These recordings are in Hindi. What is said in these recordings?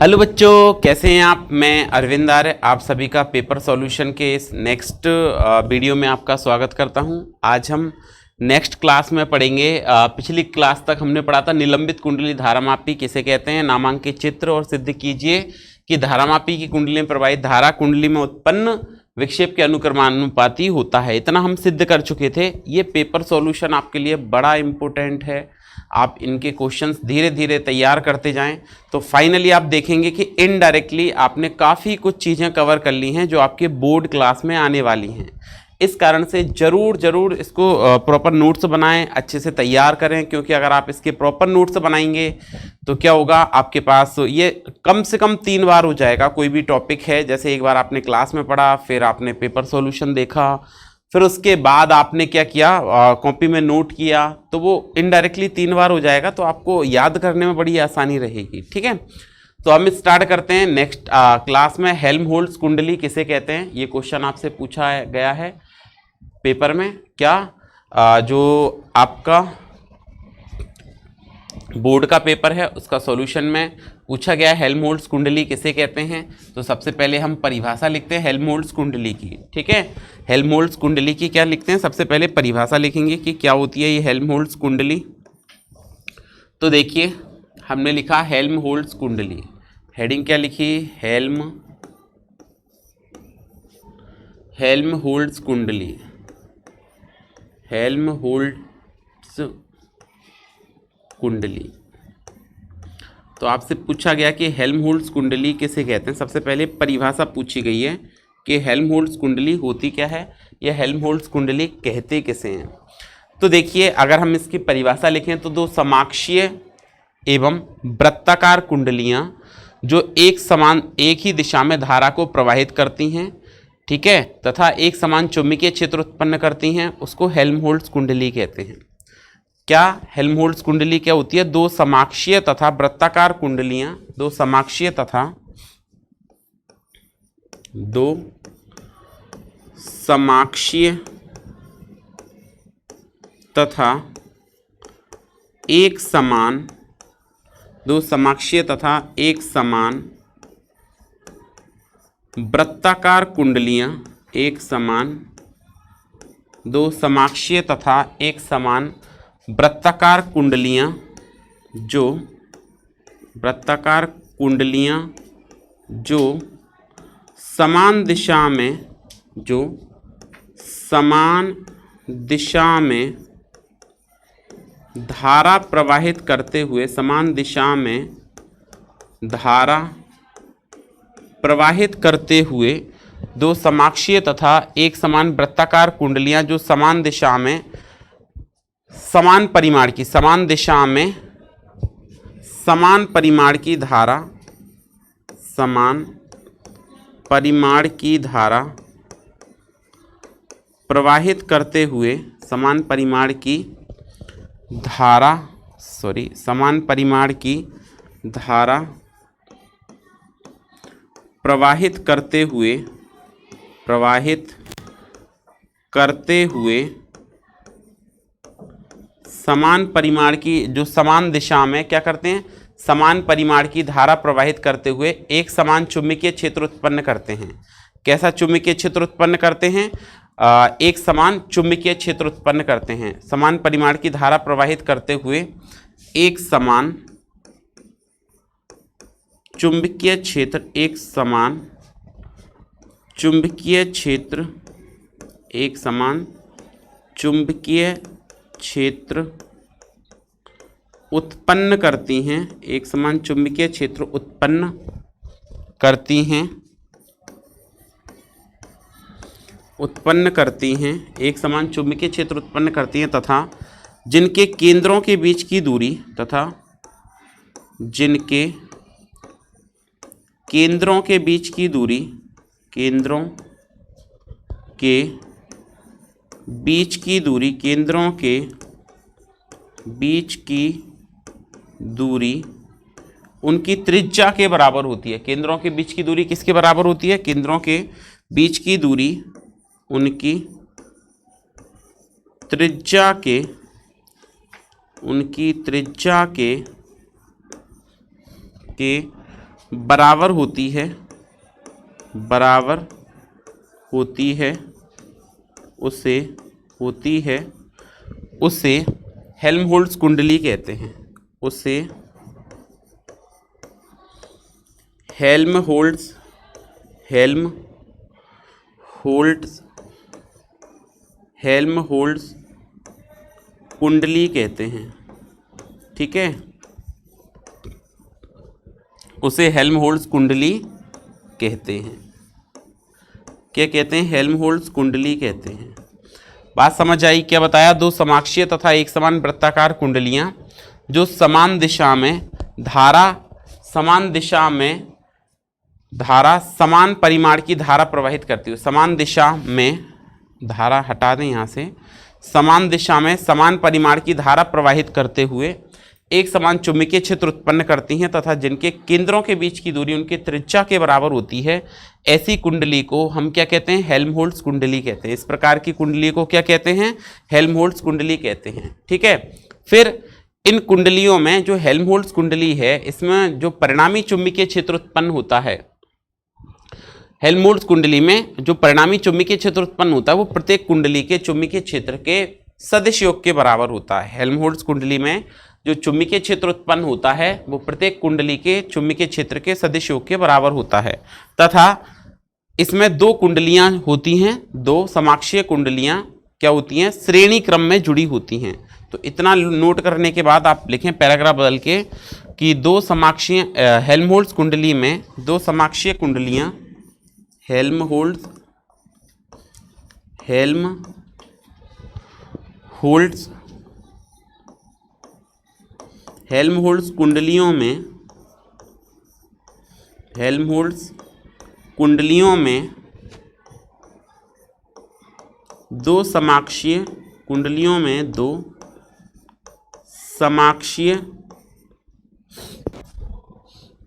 हेलो बच्चों, कैसे हैं आप। मैं अरविंद आर्य आप सभी का पेपर सॉल्यूशन के इस नेक्स्ट वीडियो में आपका स्वागत करता हूं। आज हम नेक्स्ट क्लास में पढ़ेंगे। पिछली क्लास तक हमने पढ़ा था निलंबित कुंडली धारामापी किसे कहते हैं। नामांकित चित्र और सिद्ध कीजिए कि धारामापी की कुंडली में प्रवाहित धारा कुंडली में उत्पन्न विक्षेप के अनुक्रमानुपाती होता है। इतना हम सिद्ध कर चुके थे। ये पेपर सॉल्यूशन आपके लिए बड़ा इंपॉर्टेंट है। आप इनके क्वेश्चंस धीरे धीरे तैयार करते जाएं तो फाइनली आप देखेंगे कि इनडायरेक्टली आपने काफ़ी कुछ चीज़ें कवर कर ली हैं जो आपके बोर्ड क्लास में आने वाली हैं। इस कारण से ज़रूर इसको प्रॉपर नोट्स बनाएं, अच्छे से तैयार करें, क्योंकि अगर आप इसके प्रॉपर नोट्स बनाएंगे तो क्या होगा, आपके पास ये कम से कम 3 बार हो जाएगा। कोई भी टॉपिक है, जैसे एक बार आपने क्लास में पढ़ा, फिर आपने पेपर सॉल्यूशन देखा, फिर उसके बाद आपने क्या किया, कॉपी में नोट किया, तो वो इनडायरेक्टली 3 बार हो जाएगा, तो आपको याद करने में बड़ी आसानी रहेगी। ठीक है, तो हम स्टार्ट करते हैं नेक्स्ट क्लास में। हेल्महोल्ट्ज़ कुंडली किसे कहते हैं, ये क्वेश्चन आपसे पूछा गया है पेपर में। क्या जो आपका बोर्ड का पेपर है उसका सॉल्यूशन में पूछा गया हेल्महोल्ट्ज़ कुंडली किसे कहते हैं। तो सबसे पहले हम परिभाषा लिखते हैं हेल्महोल्ट्ज़ कुंडली की। ठीक है, हेल्महोल्ट्ज़ कुंडली की क्या लिखते हैं, सबसे पहले परिभाषा लिखेंगे कि क्या होती है ये हेल्महोल्ट्ज़ कुंडली। तो देखिए, हमने लिखा हेल्महोल्ट्ज़ कुंडली, हेडिंग क्या लिखी, हेल्महोल्ट्ज़ कुंडली, हेल्महोल्ट्ज़ कुंडली। तो आपसे पूछा गया कि हेल्महोल्ट्ज़ कुंडली किसे कहते हैं। सबसे पहले परिभाषा पूछी गई है कि हेल्महोल्ट्ज़ कुंडली होती क्या है, यह हेल्महोल्ट्ज़ कुंडली कहते किसे हैं। तो देखिए, अगर हम इसकी परिभाषा लिखें तो दो समाक्षीय एवं वृत्ताकार कुंडलियां जो एक ही दिशा में धारा को प्रवाहित करती हैं, ठीक है, तथा एक समान चुंबकीय क्षेत्र उत्पन्न करती हैं, उसको हेल्महोल्ट्ज़ कुंडली कहते हैं। क्या हेल्महोल्ट्ज़ कुंडली क्या होती है, दो समाक्षीय तथा वृत्ताकार कुंडलियां, दो समाक्षीय तथा एक समान वृत्ताकार कुंडलियां, दो समाक्षीय तथा एक समान वृत्ताकार कुंडलियां जो समान दिशा में धारा प्रवाहित करते हुए, दो समाक्षीय तथा एक समान वृत्ताकार कुंडलियां जो समान दिशा में समान परिमाण की धारा प्रवाहित करते हुए समान परिमाण की धारा प्रवाहित करते हुए समान परिमाण की, जो समान दिशा में क्या करते हैं, समान परिमाण की धारा प्रवाहित करते हुए एक समान चुंबकीय क्षेत्र उत्पन्न करते हैं। कैसा चुंबकीय क्षेत्र उत्पन्न करते हैं, एक समान चुंबकीय क्षेत्र उत्पन्न करते हैं। समान परिमाण की धारा प्रवाहित करते हुए एक समान चुंबकीय क्षेत्र उत्पन्न करती हैं, एक समान चुंबकीय क्षेत्र उत्पन्न करती हैं, एक समान चुंबकीय क्षेत्र उत्पन्न करती हैं तथा जिनके केंद्रों के बीच की दूरी केंद्रों के बीच की दूरी उनकी त्रिज्या के बराबर होती है। केंद्रों के बीच की दूरी किसके बराबर होती है, केंद्रों के बीच की दूरी उनकी त्रिज्या के बराबर होती है उसे हेल्महोल्ट्ज़ कुंडली कहते हैं। उसे हेल्महोल्ट्ज़ कुंडली कहते हैं। ठीक है, उसे हेल्महोल्ट्ज़ कुंडली कहते हैं। क्या कहते हैं? हेल्महोल्ट्ज़ कुंडली कहते हैं। बात समझ आई? क्या बताया? दो समाक्षीय तथा एक समान वृत्ताकार कुंडलियां जो समान दिशा में समान परिमाण की धारा प्रवाहित करती है। समान दिशा में, धारा हटा दें यहाँ से, समान दिशा में समान परिमाण की धारा प्रवाहित करते हुए एक समान चुंबकीय क्षेत्र उत्पन्न करती हैं तथा जिनके केंद्रों के बीच की दूरी उनके त्रिज्या के बराबर होती है, ऐसी कुंडली को हम क्या कहते हैं? हेल्महोल्ट्ज़ कुंडली कहते हैं। इस प्रकार की कुंडली को क्या कहते हैं? हेल्महोल्ट्ज़ कुंडली कहते हैं। ठीक है, फिर इन कुंडलियों में जो हेल्महोल्ट्ज़ कुंडली है, इसमें जो परिणामी चुंबकीय क्षेत्र उत्पन्न होता है, हेल्महोल्ट्ज़ कुंडली में जो परिणामी चुंबकीय क्षेत्र उत्पन्न होता है वो प्रत्येक कुंडली के चुंबकीय क्षेत्र के सदिश योग के बराबर होता है। हेल्महोल्ट्ज़ कुंडली में जो चुंबकीय क्षेत्र उत्पन्न होता है वो प्रत्येक कुंडली के चुंबकीय क्षेत्र के सदिश योग के बराबर होता है तथा इसमें दो कुंडलियां होती हैं, दो समाक्षीय कुंडलियां क्या होती हैं? श्रेणी क्रम में जुड़ी होती हैं। तो इतना नोट करने के बाद आप लिखें पैराग्राफ बदल के कि दो समाक्षीय हेल्महोल्ट्ज़ कुंडली में दो समाक्षीय कुंडलियां हेल्महोल्ट्ज़ कुंडलियों में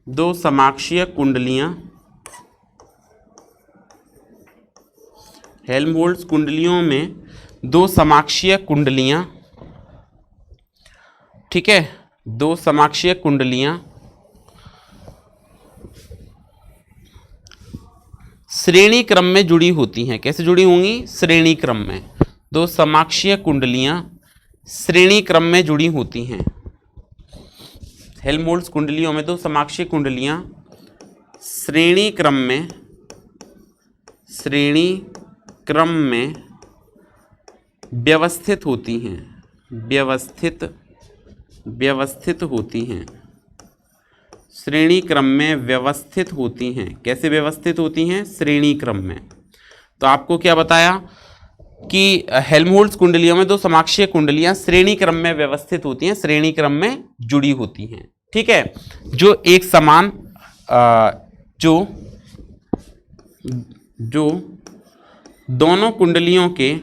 दो समाक्षीय कुंडलियां हेल्महोल्ट्ज़ कुंडलियों में दो समाक्षीय कुंडलियां, ठीक है, दो समाक्षीय कुंडलियां श्रेणी क्रम में जुड़ी होती हैं। कैसे जुड़ी होंगी? श्रेणी क्रम में। दो समाक्षीय कुंडलियां श्रेणी क्रम में जुड़ी होती हैं। हेल्महोल्ट्ज़ कुंडलियों में दो समाक्षीय कुंडलियां श्रेणी क्रम में व्यवस्थित होती हैं। श्रेणी क्रम में व्यवस्थित होती हैं। कैसे व्यवस्थित होती हैं? श्रेणी क्रम में। तो आपको क्या बताया कि हेल्महोल्ट्ज़ कुंडलियों में दो समाक्षीय कुंडलियां श्रेणी क्रम में व्यवस्थित होती हैं, श्रेणी क्रम में जुड़ी होती हैं। ठीक है, जो एक समान जो दोनों कुंडलियों के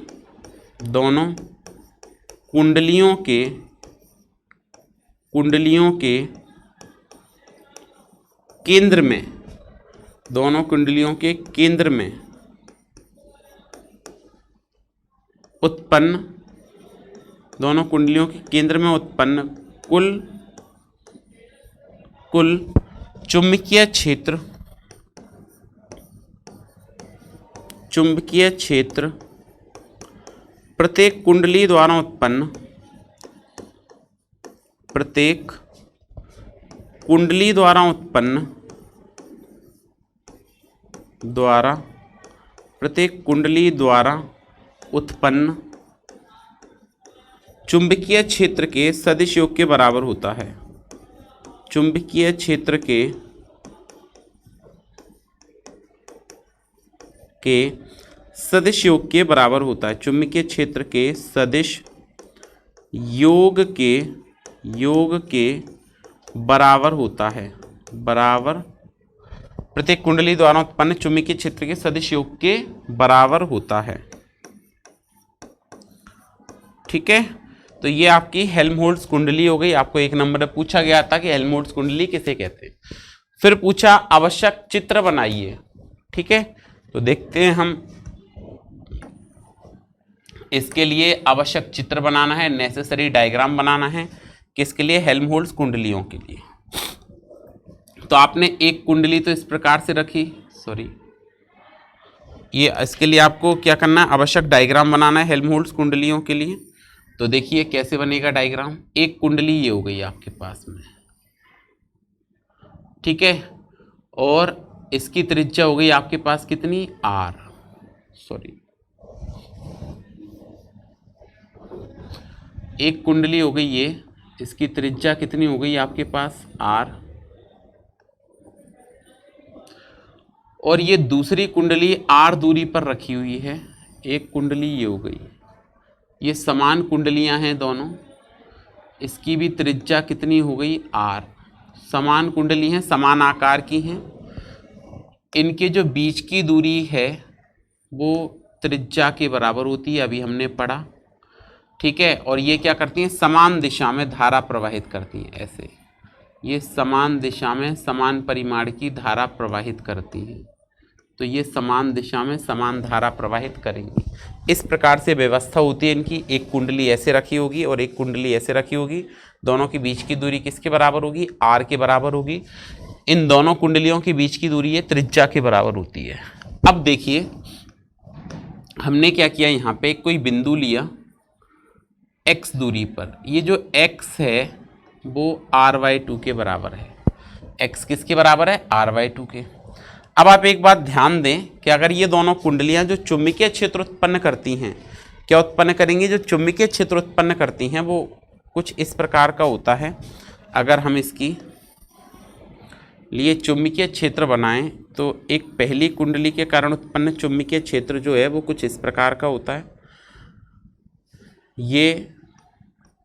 केंद्र में, दोनों कुंडलियों के केंद्र में उत्पन्न कुल चुंबकीय क्षेत्र प्रत्येक कुंडली द्वारा उत्पन्न चुंबकीय क्षेत्र के सदिश योग के बराबर होता है। चुंबकीय क्षेत्र के सदिश योग के बराबर होता है। चुंबकीय क्षेत्र के सदिश योग के बराबर होता है। प्रत्येक कुंडली द्वारा उत्पन्न चुंबकीय क्षेत्र के सदिश योग के बराबर होता है। ठीक है, तो ये आपकी हेल्महोल्ट्ज़ कुंडली हो गई। आपको एक नंबर में पूछा गया था कि हेल्महोल्ट्ज़ कुंडली किसे कहते हैं। फिर पूछा आवश्यक चित्र बनाइए। ठीक है, तो देखते हैं हम इसके लिए आवश्यक चित्र बनाना है, नेसेसरी डायग्राम बनाना है। किसके लिए? हेल्महोल्ट्ज़ कुंडलियों के लिए। तो आपने एक कुंडली तो इस प्रकार से रखी, सॉरी, ये इसके लिए आपको क्या करना है, आवश्यक डायग्राम बनाना है हेल्महोल्ट्ज कुंडलियों के लिए। तो देखिए कैसे बनेगा डायग्राम। एक कुंडली ये हो गई आपके पास में, ठीक है, और इसकी त्रिज्या हो गई आपके पास कितनी, आर, सॉरी, एक कुंडली हो गई ये, इसकी त्रिज्या कितनी हो गई आपके पास, आर, और ये दूसरी कुंडली आर दूरी पर रखी हुई है। एक कुंडली ये हो गई, ये समान कुंडलियां हैं दोनों, इसकी भी त्रिज्या कितनी हो गई, आर, समान कुंडली हैं, समान आकार की हैं, इनके जो बीच की दूरी है वो त्रिज्या के बराबर होती है, अभी हमने पढ़ा, ठीक है। और ये क्या करती हैं, समान दिशा में धारा प्रवाहित करती हैं, ऐसे ये समान दिशा में समान परिमाण की धारा प्रवाहित करती हैं, तो ये समान दिशा में समान धारा प्रवाहित करेंगी। इस प्रकार से व्यवस्था होती है इनकी। एक कुंडली ऐसे रखी होगी और एक कुंडली ऐसे रखी होगी, दोनों के बीच की दूरी किसके बराबर होगी, आर के बराबर होगी। इन दोनों कुंडलियों के बीच की दूरी है त्रिज्या के बराबर होती है। अब देखिए हमने क्या किया, यहाँ पे कोई बिंदु लिया x दूरी पर, ये जो x है वो r/2 के बराबर है। x किसके बराबर है, r/2 के। अब आप एक बात ध्यान दें कि अगर ये दोनों कुंडलियां जो चुंबकीय क्षेत्र उत्पन्न करती हैं, क्या उत्पन्न करेंगी, जो चुंबकीय क्षेत्र उत्पन्न करती हैं वो कुछ इस प्रकार का होता है। अगर हम इसकी लिए चुंबकीय क्षेत्र बनाएं तो एक पहली कुंडली के कारण उत्पन्न चुंबकीय क्षेत्र जो है वो कुछ इस प्रकार का होता है। ये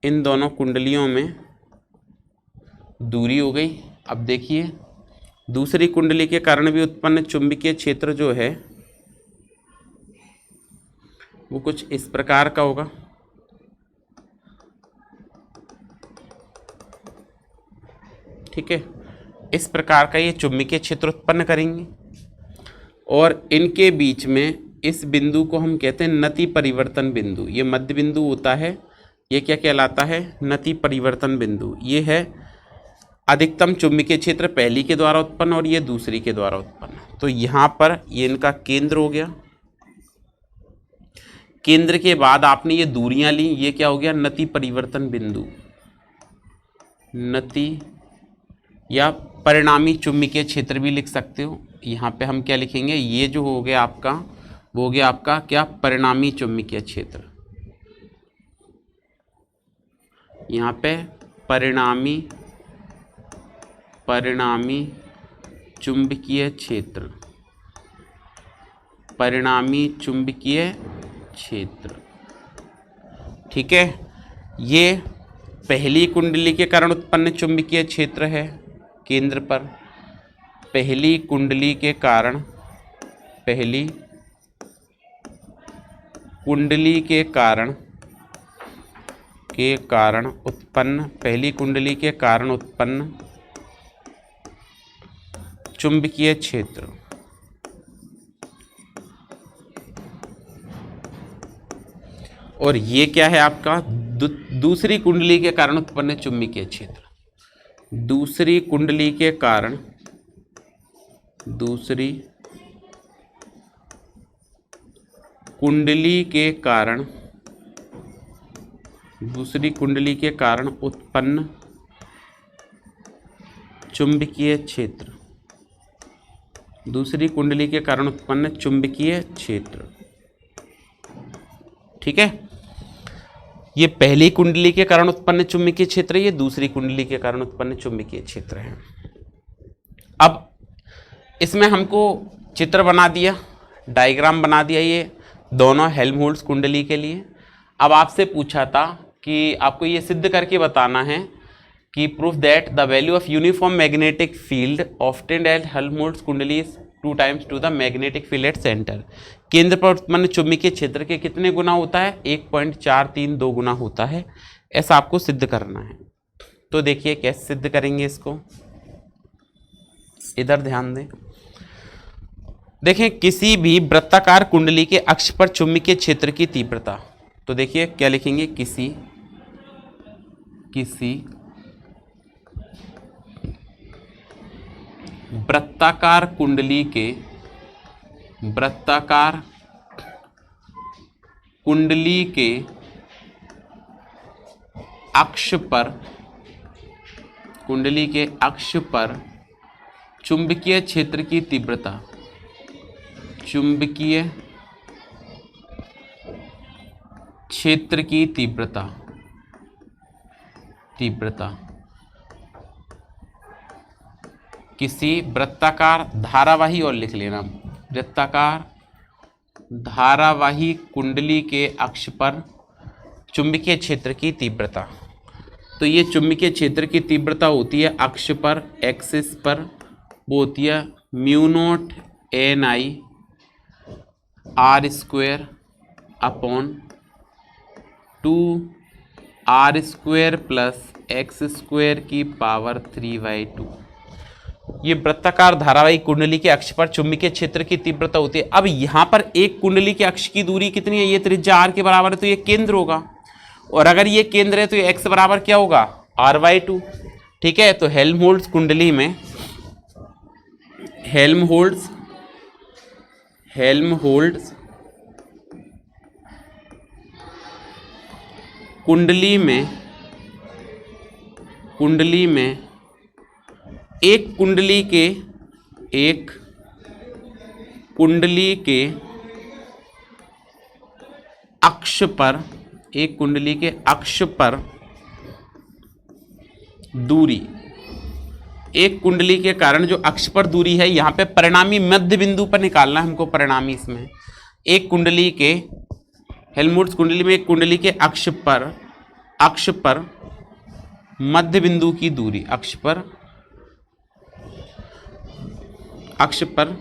इन दोनों कुंडलियों में दूरी हो गई। अब देखिए दूसरी कुंडली के कारण भी उत्पन्न चुंबकीय क्षेत्र जो है वो कुछ इस प्रकार का होगा, ठीक है। इस प्रकार का ये चुंबकीय क्षेत्र उत्पन्न करेंगे और इनके बीच में इस बिंदु को हम कहते हैं नति परिवर्तन बिंदु। ये मध्य बिंदु होता है, ये क्या कहलाता है, नति परिवर्तन बिंदु। ये है अधिकतम चुंबकीय क्षेत्र पहली के द्वारा उत्पन्न और ये दूसरी के द्वारा उत्पन्न। तो यहाँ पर ये इनका केंद्र हो गया। केंद्र के बाद आपने ये दूरियां ली, ये क्या हो गया, नति परिवर्तन बिंदु, नति या परिणामी चुंबकीय क्षेत्र भी लिख सकते हो। यहाँ पे हम क्या लिखेंगे, ये जो हो गया आपका वो हो गया आपका क्या, परिणामी चुंबकीय क्षेत्र। यहाँ पे परिणामी चुंबकीय क्षेत्र, परिणामी चुंबकीय क्षेत्र, ठीक है। ये पहली कुंडली के कारण उत्पन्न चुंबकीय क्षेत्र है केंद्र पर। पहली कुंडली के कारण, पहली कुंडली के कारण उत्पन्न, पहली कुंडली के कारण उत्पन्न चुंबकीय क्षेत्र, और ये क्या है आपका, दूसरी कुंडली के कारण उत्पन्न चुंबकीय क्षेत्र। दूसरी कुंडली के कारण, दूसरी कुंडली के कारण, दूसरी कुंडली के कारण उत्पन्न चुंबकीय क्षेत्र, दूसरी कुंडली के कारण उत्पन्न चुंबकीय क्षेत्र, ठीक है। ये पहली कुंडली के कारण उत्पन्न चुंबकीय क्षेत्र, ये दूसरी कुंडली के कारण उत्पन्न चुंबकीय क्षेत्र है। अब इसमें हमको चित्र बना दिया, डायग्राम बना दिया, ये दोनों हेल्महोल्ट्ज कुंडली के लिए। अब आपसे पूछा था कि आपको ये सिद्ध करके बताना है कि proof that the value of uniform magnetic field obtained at Helmholtz कुंडली is 2 times two the magnetic field at centre. केंद्र पर उत्पन्न चुंबकीय क्षेत्र के कितने गुना होता है, 1.432 गुना होता है। ऐसा आपको सिद्ध करना है। तो देखिए कैसे सिद्ध करेंगे इसको, इधर ध्यान दें। देखें किसी भी वृत्ताकार कुंडली के अक्ष पर चुंबकीय क्षेत्र की तीव्रता, तो देखिए क्या लिखेंगे, किसी वृत्ताकार कुंडली के अक्ष पर चुंबकीय क्षेत्र की तीव्रता किसी वृत्ताकार धारावाही, और लिख लेना, वृत्ताकार धारावाही कुंडली के अक्ष पर चुंबकीय क्षेत्र की तीव्रता। तो ये चुंबकीय क्षेत्र की तीव्रता होती है अक्ष पर, एक्सिस पर, वो होती है mu naught NI R² upon 2R² plus x² की पावर 3/2। ये वृत्ताकार धारावाही कुंडली के अक्ष पर चुंबकीय क्षेत्र की तीव्रता होती है। अब यहाँ पर एक कुंडली के अक्ष की दूरी कितनी है, ये त्रिज्या r के बराबर है, तो ये केंद्र होगा, और अगर ये केंद्र है तो ये x बराबर क्या होगा, r/2। ठीक है, तो हेल्महोल्ट्ज कुंडली में हेल्महोल्ट्ज कुंडली में एक कुंडली के अक्ष पर दूरी, एक कुंडली के कारण जो अक्ष पर दूरी है, यहाँ पे परिणामी मध्य बिंदु पर निकालना है हमको, परिणामी इसमें एक कुंडली के हेल्महोल्ट्ज कुंडली में एक कुंडली के अक्ष पर मध्य बिंदु की दूरी, अक्ष पर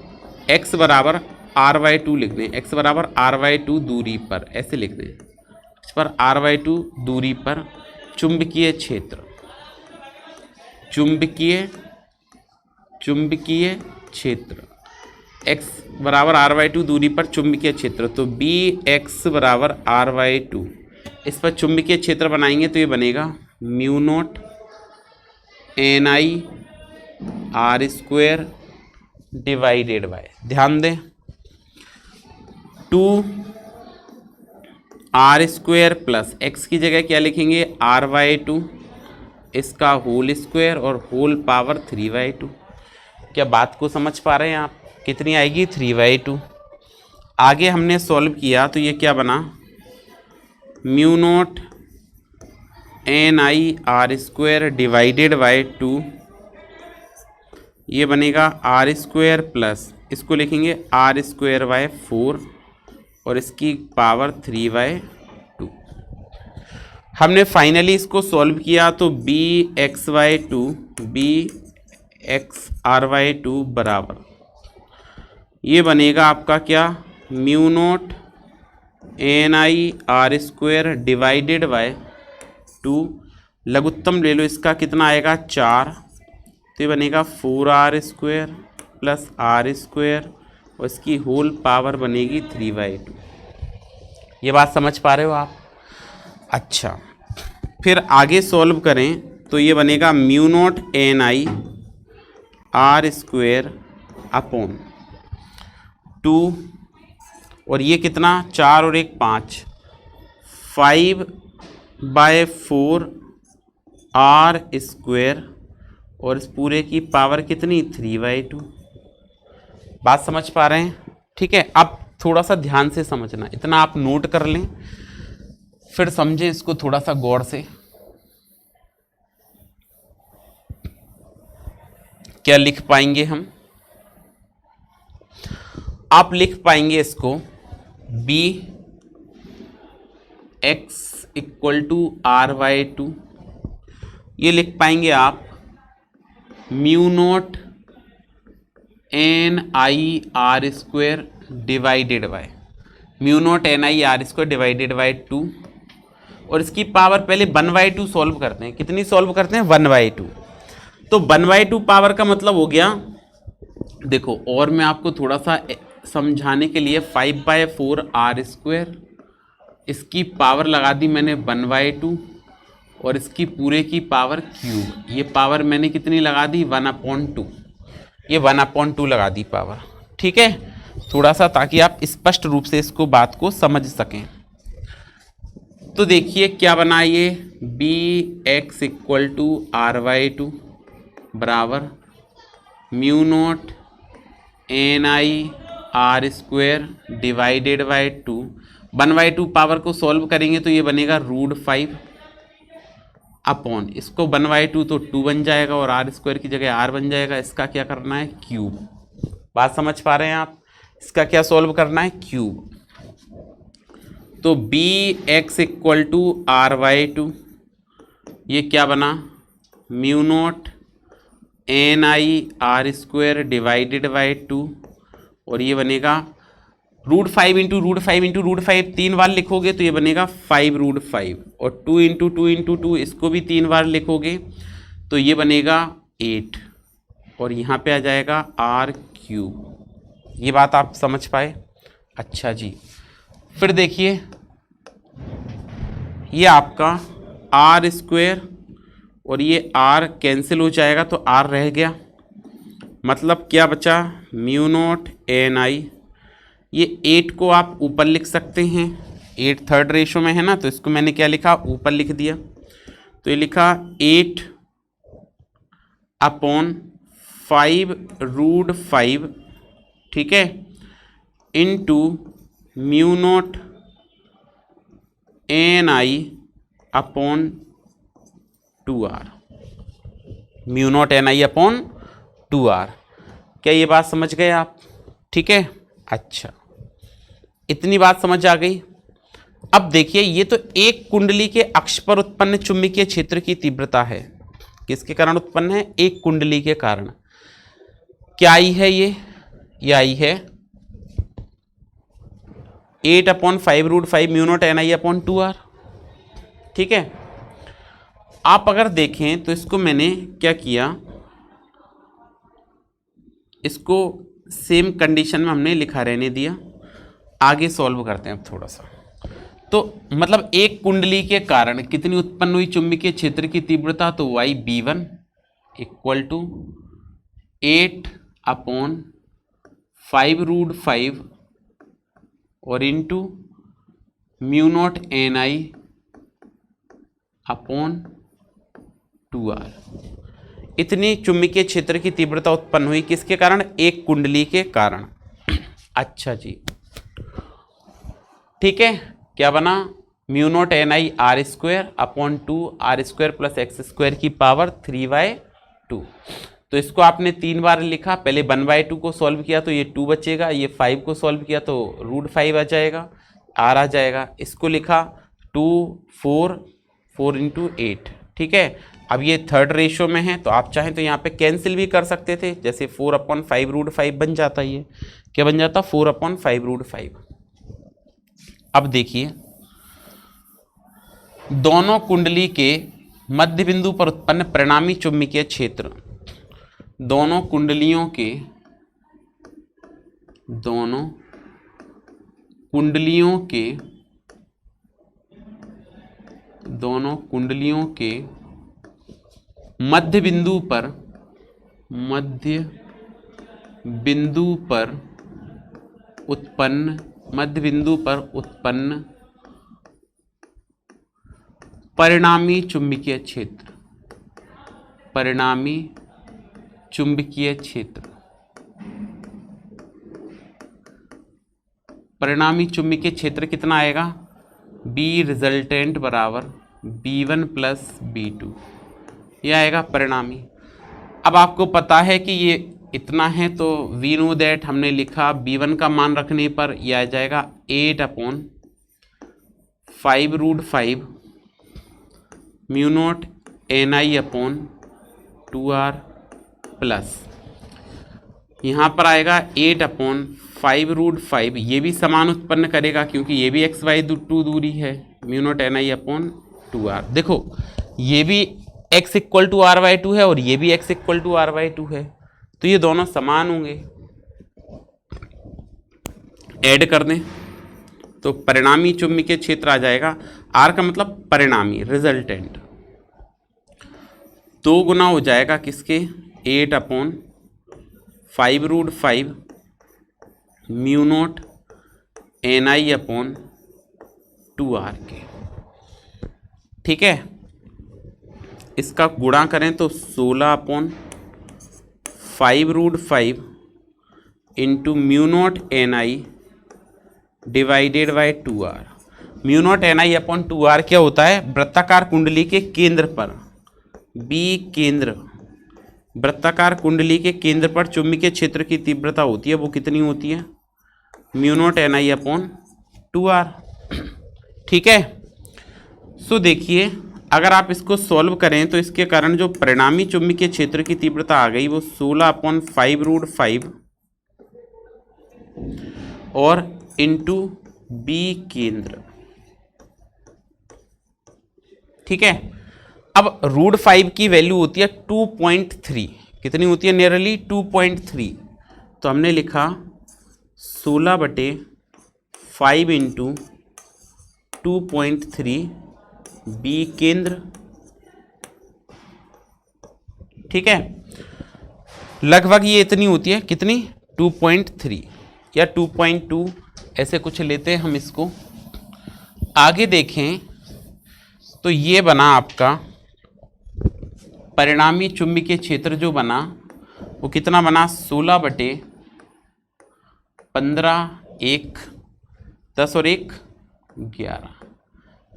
x बराबर r/2 लिख दें, x बराबर r/2 दूरी पर, ऐसे लिख दें, इस पर r/2 दूरी पर चुंबकीय क्षेत्र x बराबर r/2 दूरी पर चुंबकीय क्षेत्र, तो Bx बराबर r/2, इस पर चुंबकीय क्षेत्र बनाएंगे तो ये बनेगा mu naught NI R² divided by, ध्यान दें, 2R² प्लस x की जगह क्या लिखेंगे, r/2, इसका होल स्क्वायर और होल पावर 3/2। क्या बात को समझ पा रहे हैं आप, कितनी आएगी, 3/2। आगे हमने सॉल्व किया तो ये क्या बना, mu naught NI R² divided by 2, ये बनेगा R² प्लस, इसको लिखेंगे R²/4 और इसकी पावर 3/2। हमने फाइनली इसको सॉल्व किया तो Bxr/2 बराबर, ये बनेगा आपका क्या, mu naught NI R² divided by 2, लघुत्तम ले लो, इसका कितना आएगा, 4, तो ये बनेगा 4R² प्लस R² और इसकी होल पावर बनेगी 3/2। ये बात समझ पा रहे हो आप। अच्छा, फिर आगे सॉल्व करें तो ये बनेगा mu naught NI R² upon 2, और ये कितना, 4 और 1 5, 5/4R² और इस पूरे की पावर कितनी, 3/2। बात समझ पा रहे हैं। ठीक है, अब थोड़ा सा ध्यान से समझना, इतना आप नोट कर लें, फिर समझें इसको थोड़ा सा गौर से। क्या लिख पाएंगे हम, आप लिख पाएंगे इसको Bx = r/2, ये लिख पाएंगे आप mu naught NI R² divided by, mu naught NI R² divided by 2, और इसकी पावर पहले 1/2 सॉल्व करते हैं। कितनी सॉल्व करते हैं, 1/2। तो 1/2 पावर का मतलब हो गया, देखो और मैं आपको थोड़ा सा समझाने के लिए 5/4R², इसकी पावर लगा दी मैंने 1/2 और इसकी पूरे की पावर क्यूब, ये पावर मैंने कितनी लगा दी, 1/2। ये 1/2 लगा दी पावर। ठीक है, थोड़ा सा ताकि आप स्पष्ट रूप से इसको बात को समझ सकें। तो देखिए क्या बना ये, B x equal to r/2 बराबर mu naught NI r² divided by 2। 1/2 power को सॉल्व करेंगे तो ये बनेगा √5 अपॉन, इसको 1/2 तो 2 बन जाएगा और r² की जगह r बन जाएगा। इसका क्या करना है, क्यूब। बात समझ पा रहे हैं आप, इसका क्या सॉल्व करना है, क्यूब। तो B x equal to r/2 ये क्या बना, mu naught NI r² divided by 2 और ये बनेगा √5 इंटू √5 इंटू √5 3 बार लिखोगे तो ये बनेगा 5√5 और 2 इंटू 2 इंटू 2 इसको भी 3 बार लिखोगे तो ये बनेगा 8 और यहाँ पे आ जाएगा r³। ये बात आप समझ पाए। अच्छा जी, फिर देखिए ये आपका r² और ये r कैंसिल हो जाएगा तो r रह गया, मतलब क्या बचा, म्यू नॉट NI। ये 8 को आप ऊपर लिख सकते हैं, 8 थर्ड रेशो में है ना, तो इसको मैंने क्या लिखा, ऊपर लिख दिया। तो ये लिखा 8 अपॉन 5√5, ठीक है, into mu naught NI upon 2r, mu naught NI upon 2r। क्या ये बात समझ गए आप, ठीक है। अच्छा, इतनी बात समझ आ गई। अब देखिए ये तो एक कुंडली के अक्ष पर उत्पन्न चुंबकीय क्षेत्र की तीव्रता है, किसके कारण उत्पन्न है, एक कुंडली के कारण। क्या आई है ये आई है 8/5√5 mu naught NI upon 2r। ठीक है, आप अगर देखें तो इसको मैंने क्या किया, इसको सेम कंडीशन में हमने लिखा रहने दिया। आगे सॉल्व करते हैं अब थोड़ा सा। तो मतलब एक कुंडली के कारण कितनी उत्पन्न हुई चुंबकीय क्षेत्र की तीव्रता, तो YB1 इक्वल टू 8/5√5 और into mu naught NI upon 2r। इतनी चुंबकीय क्षेत्र की तीव्रता उत्पन्न हुई किसके कारण, एक कुंडली के कारण। अच्छा जी, ठीक है, क्या बना, mu naught NI r² upon 2 r² plus x² की पावर 3/2। तो इसको आपने 3 बार लिखा, पहले 1/2 को सॉल्व किया तो ये 2 बचेगा, ये 5 को सॉल्व किया तो √5 आ जाएगा, r आ जाएगा। इसको लिखा 2 4 इंटू 8। ठीक है, अब ये थर्ड रेशो में है तो आप चाहें तो यहाँ पे कैंसिल भी कर सकते थे, जैसे 4/5√5 बन जाता, ये क्या बन जाता, 4/5√5। अब देखिए दोनों कुंडली के मध्य बिंदु पर उत्पन्न परिणामी चुंबकीय क्षेत्र, दोनों कुंडलियों के मध्य बिंदु पर उत्पन्न परिणामी चुंबकीय क्षेत्र, परिणामी चुंबकीय क्षेत्र कितना आएगा, B रिजल्टेंट बराबर B1 प्लस B2, यह आएगा परिणामी। अब आपको पता है कि ये इतना है तो वी नो दैट हमने लिखा B1 का मान रखने पर यह आ जाएगा 8/5√5 mu naught NI upon 2r plus यहाँ पर आएगा 8/5√5, ये भी समान उत्पन्न करेगा क्योंकि ये भी xy2 दूरी है, mu naught NI upon 2r। देखो ये भी x इक्वल टू r/2 है और ये भी x इक्वल टू r/2 है, तो ये दोनों समान होंगे। ऐड कर दें तो परिणामी चुंबकीय क्षेत्र आ जाएगा, r का मतलब परिणामी, रिजल्टेंट, 2 गुना हो जाएगा किसके, 8/5 5√5 mu naught NI upon 2R के। ठीक है, इसका गुणा करें तो 16/5√5 into mu naught NI divided by 2R। Mu naught NI upon 2R क्या होता है? वृत्ताकार कुंडली के केंद्र पर B केंद्र, वृत्ताकार कुंडली के केंद्र पर चुंबकीय क्षेत्र की तीव्रता होती है, वो कितनी होती है? Mu naught NI upon 2R। ठीक है, सो देखिए अगर आप इसको सॉल्व करें तो इसके कारण जो परिणामी चुंबकीय क्षेत्र की तीव्रता आ गई वो 16/5√5 और इंटू B केंद्र। ठीक है, अब √5 की वैल्यू होती है 2.3, कितनी होती है? नियरली 2.3। तो हमने लिखा 16/5 इंटू 2.3 B केंद्र। ठीक है, लगभग ये इतनी होती है, कितनी? 2.3 या 2.2 ऐसे कुछ लेते हैं हम इसको। आगे देखें तो ये बना आपका परिणामी चुंबकीय क्षेत्र जो बना वो कितना बना? 16/15, 1, 10 और 1 11,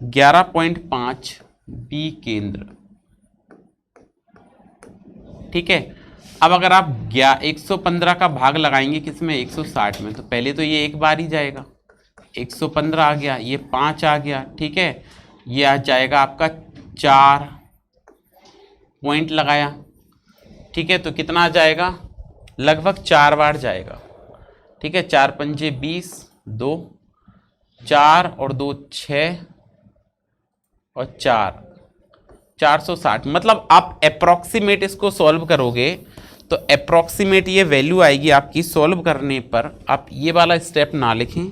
11.5 B केंद्र। ठीक है, अब अगर आप 115 का भाग लगाएंगे किसमें? 160 में, तो पहले तो ये एक बार ही जाएगा, 115 आ गया, ये 5 आ गया। ठीक है, ये आ जाएगा आपका 4 पॉइंट लगाया। ठीक है, तो कितना आ जाएगा? लगभग 4 बार जाएगा। ठीक है, 4 पंजे 20, 2, 4 और 2 6 और 4, 460। मतलब आप अप्रॉक्सीमेट इसको सॉल्व करोगे तो अप्रॉक्सीमेट ये वैल्यू आएगी आपकी सॉल्व करने पर। आप ये वाला स्टेप ना लिखें,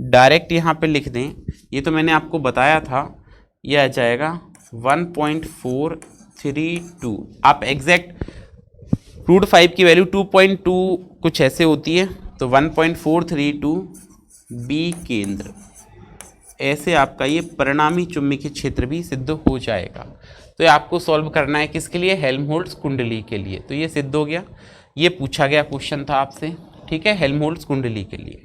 डायरेक्ट यहाँ पे लिख दें। ये तो मैंने आपको बताया था, ये आ जाएगा 1.432। आप एग्जैक्ट √5 की वैल्यू 2.2 कुछ ऐसे होती है, तो 1.432 B केंद्र। ऐसे आपका ये परिणामी चुंबकीय क्षेत्र भी सिद्ध हो जाएगा। तो ये आपको सॉल्व करना है किसके लिए? हेल्महोल्ट्ज़ कुंडली के लिए। तो ये सिद्ध हो गया, ये पूछा गया क्वेश्चन था आपसे। ठीक है, हेल्महोल्ट्ज़ कुंडली के लिए।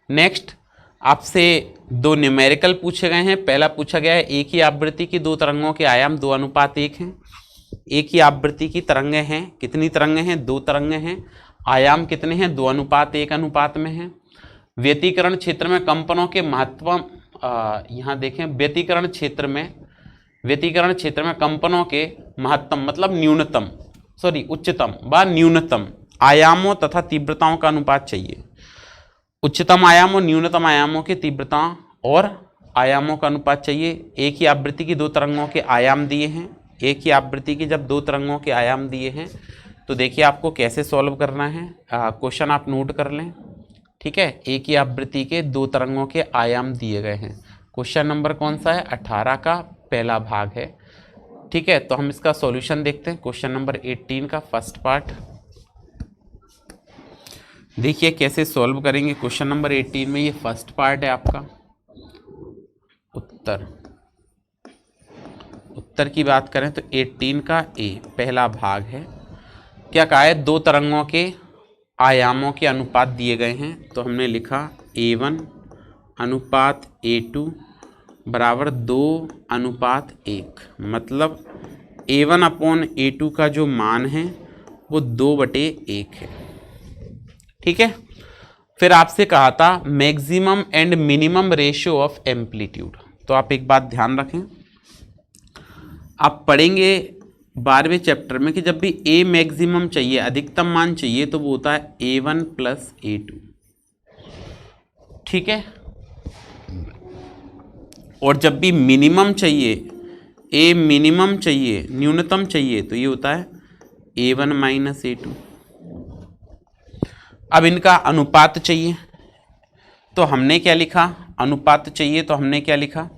नेक्स्ट आपसे 2 न्यूमेरिकल पूछे गए हैं। पहला पूछा गया है एक ही आवृत्ति की 2 तरंगों के आयाम 2:1 हैं। एक ही आवृत्ति की तरंगें हैं, कितनी तरंगें हैं? 2 तरंगें हैं। आयाम कितने हैं? 2:1 अनुपात में हैं। व्यतिकरण क्षेत्र में कंपनों के महत्व, यहाँ देखें, व्यतिकरण क्षेत्र में कंपनों के महत्तम मतलब न्यूनतम, उच्चतम व न्यूनतम आयामों तथा तीव्रताओं का अनुपात चाहिए। उच्चतम आयाम और न्यूनतम आयामों की तीव्रता और आयामों का अनुपात चाहिए। एक ही आवृत्ति की 2 तरंगों के आयाम दिए हैं। एक ही आवृत्ति की जब 2 तरंगों के आयाम दिए हैं तो देखिए आपको कैसे सॉल्व करना है। क्वेश्चन आप नोट कर लें। ठीक है, एक ही आवृत्ति के 2 तरंगों के आयाम दिए गए हैं। क्वेश्चन नंबर कौन सा है? 18 का पहला भाग है। ठीक है, तो हम इसका सॉल्यूशन देखते हैं। क्वेश्चन नंबर 18 का फर्स्ट पार्ट देखिए कैसे सॉल्व करेंगे। क्वेश्चन नंबर 18 में ये फर्स्ट पार्ट है आपका। उत्तर की बात करें तो 18 का ए पहला भाग है। क्या कहा है? 2 तरंगों के आयामों के अनुपात दिए गए हैं, तो हमने लिखा A1 अनुपात A2 बराबर 2:1। मतलब A1 अपॉन A2 का जो मान है वो 2/1 है। ठीक है, फिर आपसे कहा था maximum and minimum ratio of amplitude. तो आप एक बात ध्यान रखें, आप पढ़ेंगे 12वें चैप्टर में कि जब भी A मैक्सिमम चाहिए, अधिकतम मान चाहिए, तो वो होता है A1 प्लस A2। ठीक है, और जब भी मिनिमम चाहिए, A मिनिमम चाहिए, न्यूनतम चाहिए, तो ये होता है A1 माइनस A2। अब इनका अनुपात चाहिए तो हमने क्या लिखा? अनुपात चाहिए तो हमने क्या लिखा?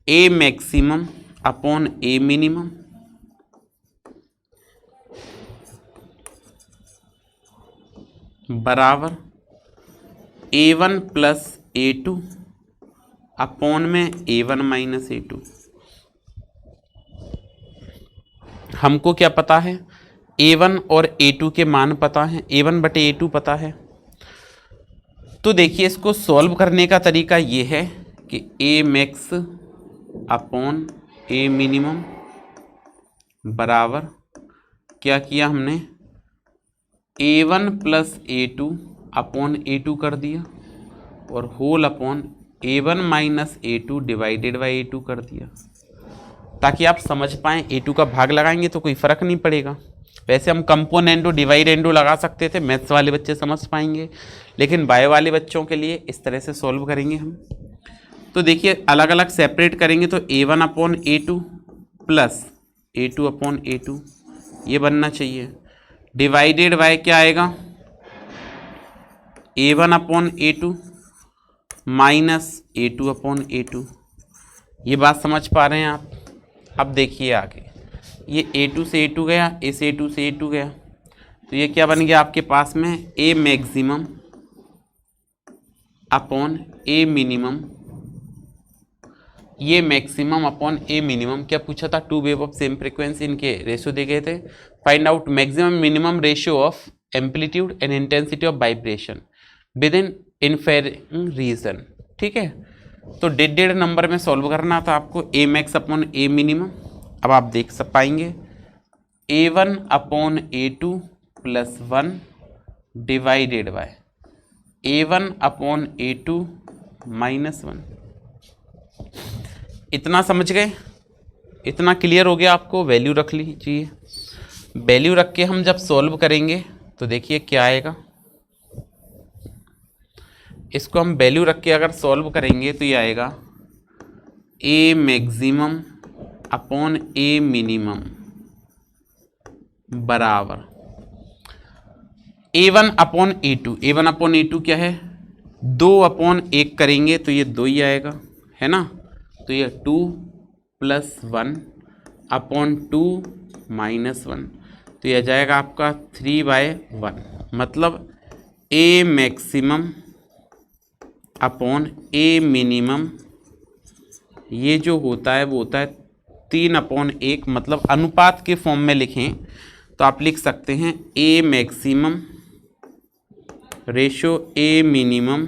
A maximum upon A minimum. बराबर A1 प्लस A2 अपॉन में A1 माइनस A2। हमको क्या पता है, A1 और A2 के मान पता है, A1 बटे A2 पता है। तो देखिए इसको सॉल्व करने का तरीका ये है कि A max upon A minimum बराबर क्या किया हमने, A1 plus A2 upon A2 कर दिया और whole upon A1 minus A2 divided by A2 कर दिया, ताकि आप समझ पाएँ। A2 का भाग लगाएंगे तो कोई फ़र्क नहीं पड़ेगा। वैसे हम कंपोनेंटो डिवाइडेंडो लगा सकते थे, मैथ्स वाले बच्चे समझ पाएंगे, लेकिन बायो वाले बच्चों के लिए इस तरह से सॉल्व करेंगे हम। तो देखिए अलग अलग सेपरेट करेंगे तो A1 upon A2 plus A2 upon A2 ये बनना चाहिए, डिवाइडेड बाय क्या आएगा, A1 upon A2 minus A2 upon A2। ये बात समझ पा रहे हैं आप। अब देखिए आगे, ये A2 से A2 गया, इस A2 से A2 गया, तो ये क्या बन गया आपके पास में, A maximum upon A minimum. ये मैक्सिमम अपॉन A मिनिमम क्या पूछा था, two wave of same frequency, इनके रेशियो दे गए थे। Find out maximum minimum ratio of amplitude and intensity of vibration within inferring reason. ठीक है, तो डेढ़ नंबर में सॉल्व करना था आपको, A max upon A minimum. अब आप देख सब पाएंगे A1 upon A2 plus 1 divided by A1 upon A2 minus 1। इतना समझ गए, इतना क्लियर हो गया आपको। वैल्यू रख लीजिए, वैल्यू रख के हम जब सॉल्व करेंगे तो देखिए क्या आएगा। इसको हम वैल्यू रख के अगर सॉल्व करेंगे तो ये आएगा A maximum upon A minimum बराबर A1 upon A2। A1 upon A2 क्या है, 2 अपॉन 1 करेंगे तो ये 2 ही आएगा, है ना। तो ये 2 प्लस 1 अपॉन 2 माइनस 1, तो ये आ जाएगा आपका 3/1। मतलब A maximum upon A minimum ये जो होता है वो होता है 3/1। मतलब अनुपात के फॉर्म में लिखें तो आप लिख सकते हैं A maximum ratio A minimum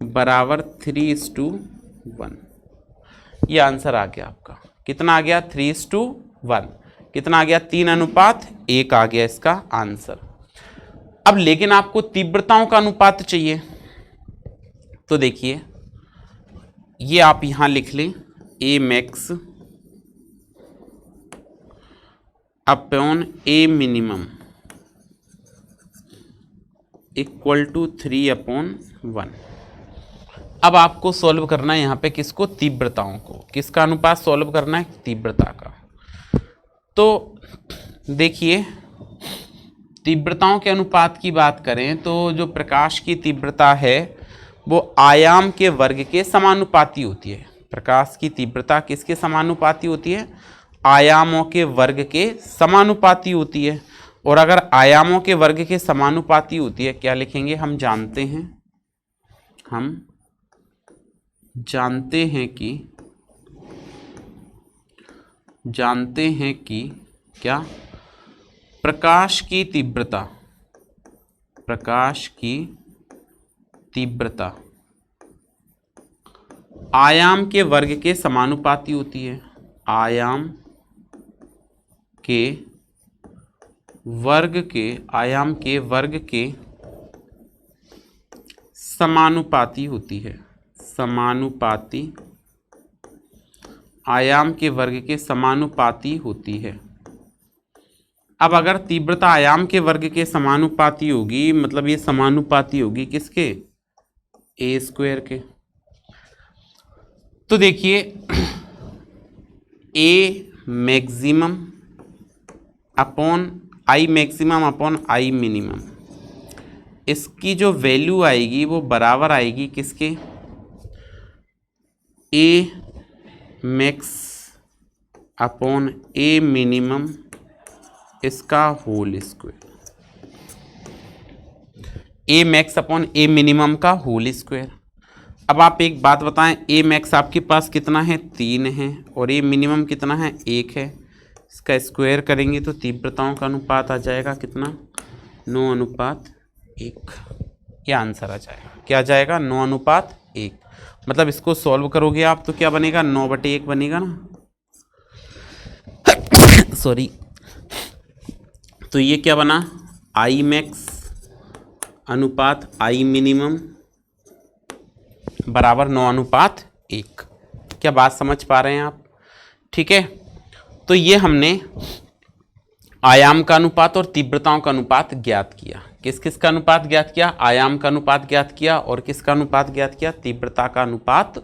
बराबर 3:1। ये आंसर आ गया आपका। कितना आ गया, 3:1। कितना आ गया, 3:1 आ गया इसका आंसर। अब लेकिन आपको तीव्रताओं का अनुपात चाहिए, तो देखिए ये आप यहां लिख लें, A max upon A minimum equal to 3/1। अब आपको सॉल्व करना है यहाँ पे किसको, तीव्रताओं को। किसका अनुपात सॉल्व करना है, तीव्रता का। तो देखिए तीव्रताओं के अनुपात की बात करें तो जो प्रकाश की तीव्रता है वो आयाम के वर्ग के समानुपाती होती है। प्रकाश की तीव्रता किसके समानुपाती होती है, आयामों के वर्ग के समानुपाती होती है। और अगर आयामों के वर्ग के समानुपाती होती है, क्या लिखेंगे, हम जानते हैं कि क्या, प्रकाश की तीव्रता आयाम के वर्ग के समानुपाती होती है। आयाम के वर्ग के समानुपाती होती है। आयाम के वर्ग के समानुपाती होती है। अब अगर तीव्रता आयाम के वर्ग के समानुपाती होगी, मतलब ये समानुपाती होगी किसके, A² के। तो देखिए A maximum upon I maximum upon I minimum, इसकी जो वैल्यू आएगी वो बराबर आएगी किसके, A max upon A minimum इसका whole square. A max upon A minimum का होल स्क्वायर। अब आप एक बात बताएं, ए मैक्स आपके पास कितना है 3 है और ए मिनिमम कितना है 1 है। इसका स्क्वायर करेंगे तो तीव्रताओं का अनुपात आ जाएगा कितना 9:1। यह आंसर आ जाएगा। क्या आ जाएगा 9:1। मतलब इसको सॉल्व करोगे आप तो क्या बनेगा 9/1 बनेगा ना सॉरी। तो ये क्या बना आई मैक्स अनुपात आई मिनिमम बराबर 9:1। क्या बात समझ पा रहे हैं आप? ठीक है, तो ये हमने आयाम का अनुपात और तीव्रताओं का अनुपात ज्ञात किया। किस किस का अनुपात ज्ञात किया? आयाम का अनुपात ज्ञात किया और किसका अनुपात ज्ञात किया? तीव्रता का अनुपात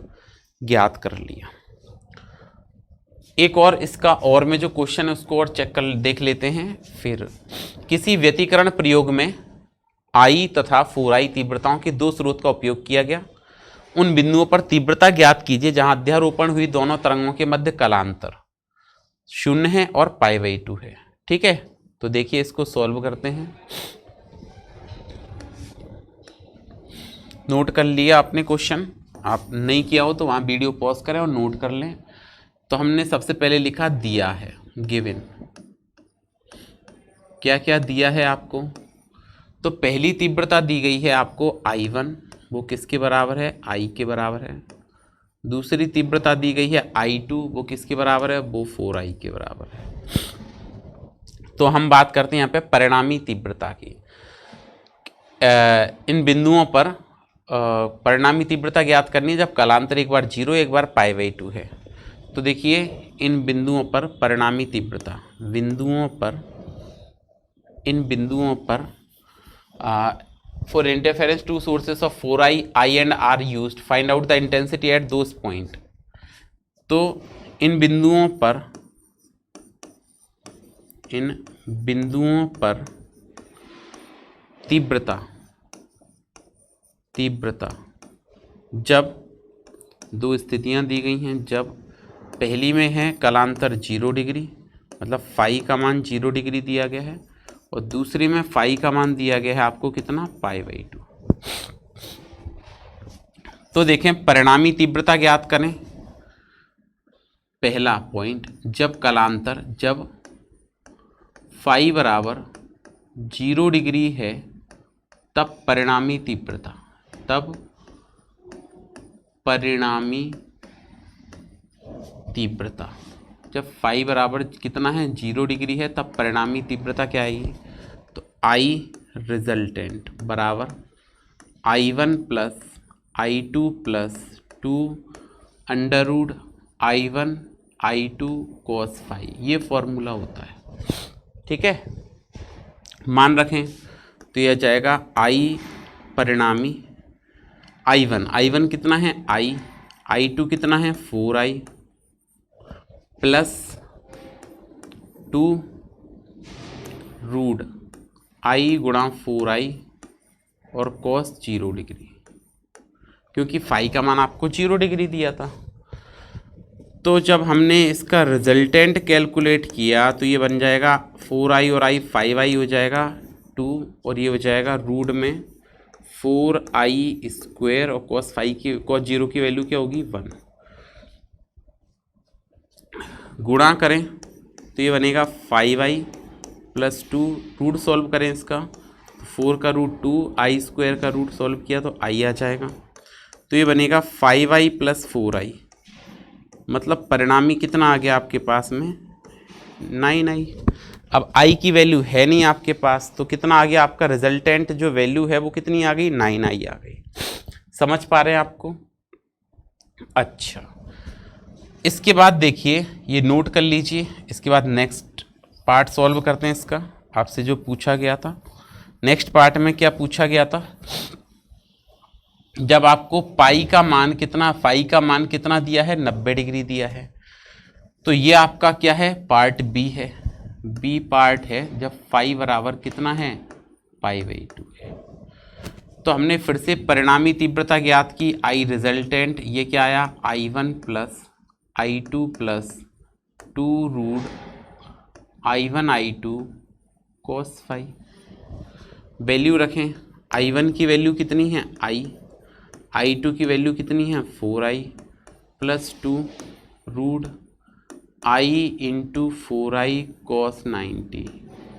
ज्ञात कर लिया। एक और इसका और में जो क्वेश्चन है उसको और चेक कर देख लेते हैं। फिर किसी व्यतिकरण प्रयोग में आई तथा 4i तीव्रताओं के दो स्रोत का उपयोग किया गया। उन बिंदुओं पर तीव्रता ज्ञात कीजिए जहां अध्यारोपण हुई दोनों तरंगों के मध्य कलांतर 0 है और π/2 है। ठीक है, तो देखिए इसको सॉल्व करते हैं। नोट कर लिया आपने क्वेश्चन? आप नहीं किया हो तो वहाँ वीडियो पॉज करें और नोट कर लें। तो हमने सबसे पहले लिखा दिया है गिवन। क्या क्या दिया है आपको? तो पहली तीव्रता दी गई है आपको I1, वो किसके बराबर है? I के बराबर है। दूसरी तीव्रता दी गई है I2, वो किसके बराबर है? वो 4i के बराबर है। तो हम बात करते हैं यहाँ पे परिणामी तीव्रता की। इन बिंदुओं पर परिणामी तीव्रता ज्ञात करनी है जब कलांतर एक बार 0 एक बार π/2 है। तो देखिए इन बिंदुओं पर परिणामी तीव्रता इन बिंदुओं पर for interference to sources of 4i, I and R used, find out the intensity at those point. तो इन बिंदुओं पर तीव्रता जब दो स्थितियां दी गई हैं। जब पहली में है कलांतर 0 डिग्री, मतलब फाई का मान 0 डिग्री दिया गया है, और दूसरी में फाई का मान दिया गया है आपको कितना π/2। तो देखें परिणामी तीव्रता ज्ञात करें। पहला पॉइंट, जब फाई बराबर 0 डिग्री है तब परिणामी तीव्रता जब फाई बराबर कितना है 0 डिग्री है तब परिणामी तीव्रता क्या आएगी? तो I रिजल्टेंट बराबर I1 plus I2 plus 2 under I1 I2 cos phi, ये फॉर्मूला होता है। ठीक है, मान रखें तो यह जाएगा I परिणामी I1 कितना है I2 कितना है 4i प्लस 2 रूट I गुणा 4i और cos 0 डिग्री, क्योंकि फाई का मान आपको 0 डिग्री दिया था। तो जब हमने इसका रिजल्टेंट कैलकुलेट किया तो ये बन जाएगा 4i और i 5i हो जाएगा 2, और ये हो जाएगा रूट में 4i स्क्वायर और cos 0 की वैल्यू क्या होगी 1। गुणा करें तो ये बनेगा 5i प्लस 2, रूट सॉल्व करें इसका 4 का रूट 2, i स्क्वायर का रूट सॉल्व किया तो i आ जाएगा। तो ये बनेगा 5i प्लस 4i, मतलब परिणामी कितना आ गया आपके पास में 9i। अब i की वैल्यू है नहीं आपके पास, तो कितना आ गया आपका रिजल्टेंट जो वैल्यू है वो कितनी आ गई 9i आ गई। समझ पा रहे हैं आपको? अच्छा, इसके बाद देखिए ये नोट कर लीजिए। इसके बाद नेक्स्ट पार्ट सॉल्व करते हैं इसका, आपसे जो पूछा गया था। नेक्स्ट पार्ट में क्या पूछा गया था? जब आपको फाई का मान कितना दिया है 90 डिग्री दिया है, तो ये आपका क्या है पार्ट बी है। बी पार्ट है जब फाई बराबर कितना है π/2 है। तो हमने फिर से परिणामी तीव्रता ज्ञात की I रिजल्टेंट, ये क्या आया I1 plus I2 plus 2 root I1 I2 cos phi, value रखें I1 की वैल्यू कितनी है I2 की वैल्यू कितनी है 4i plus 2 root I into 4i cos 90।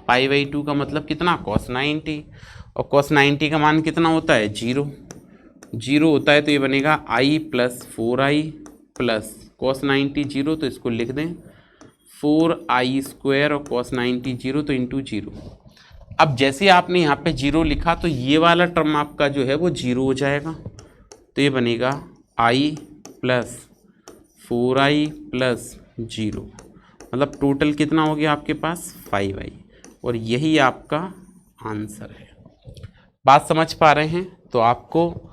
Pi by 2 का मतलब कितना cos 90, और cos 90 का मान कितना होता है 0 होता है, तो ये बनेगा I plus 4i plus cos 90 0, तो इसको लिख दें 4i स्क्वायर और cos 90 0, तो इंटू 0। अब जैसे आपने यहाँ पे 0 लिखा तो ये वाला टर्म आपका जो है वो 0 हो जाएगा, तो ये बनेगा I प्लस 4i प्लस 0, मतलब टोटल कितना हो गया आपके पास 5i, और यही आपका आंसर है। बात समझ पा रहे हैं? तो आपको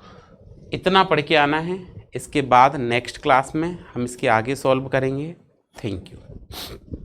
इतना पढ़ के आना है, इसके बाद नेक्स्ट क्लास में हम इसके आगे सॉल्व करेंगे। Thank you.